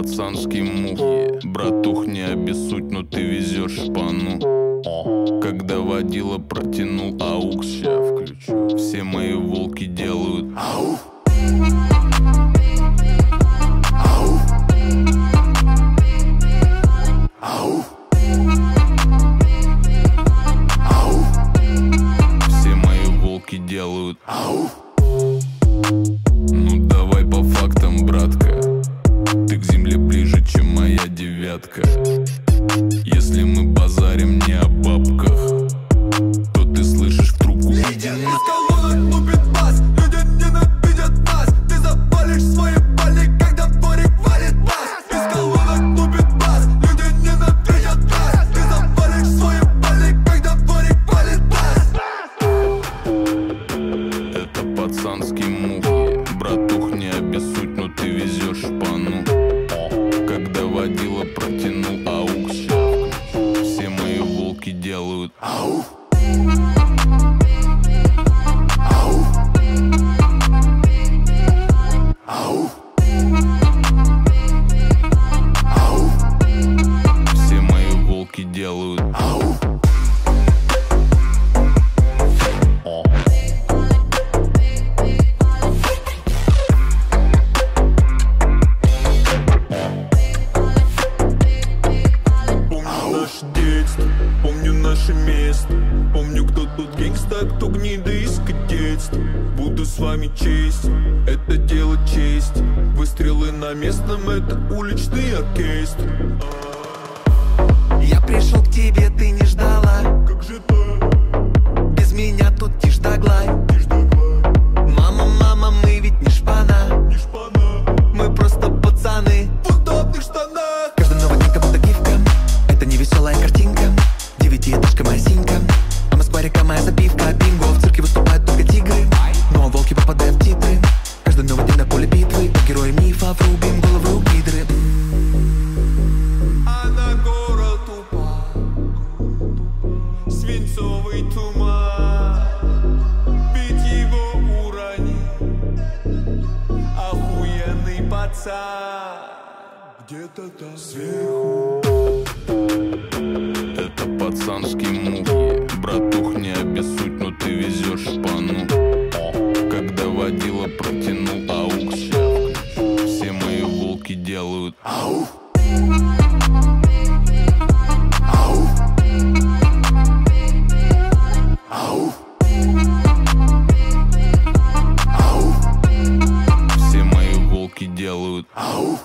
пацанский мух. Братух, не обессудь, но ты везешь шпану. Когда водила протянул аукс, ща включу. Все мои волки делают ау. Ау. Ау. Ау. Все мои волки делают ау. Ну давай по фактам, братка. Ты к земле ближе, чем моя девятка. Если мы базарим не о бабках, то ты слышишь в трубку. Из колонок лупит бас, люди ненавидят нас. Ты запалишь свои пали, когда дворик валит бас. Из колонок лупит бас, люди ненавидят нас. Ты запалишь свои пали, когда дворик валит бас. Это пацанский мух. Братух, не обессудь, но ты везешь шпану. Когда водила протянул аукс, все мои волки делают ау. Ау. Ау. Ау. Все мои волки делают ау. Помню наше место, помню, кто тут гангста, кто гнида из кадетства. Буду с вами честь, это дело чести. Выстрелы на местном, это уличный оркестр. Я пришел к тебе, ты не ждала. Как же так? Без меня тут тишь да гладь. Мама, мама, мы ведь не шпана. Не шпана. Мы просто пацаны В удобных штанах. Каждый новый день как будто гифка. Это не веселая картинка. Девятиэтажка моя синька, а Москва река моя запивка. Бинго, в цирке выступают только тигры, но волки попадают в титры. Каждый новый день на поле битвы, герои мифа, врубим головы у гидры. А на город упал свинцовый туман. Ведь его уронил охуенный пацан. Где-то там сверху. Это пацанский мух. Братух, не обессудь, но ты везешь шпану. Когда водила протянул аукс, все мои волки делают ау. Ау. Ау. Ау. Все мои волки делают ау.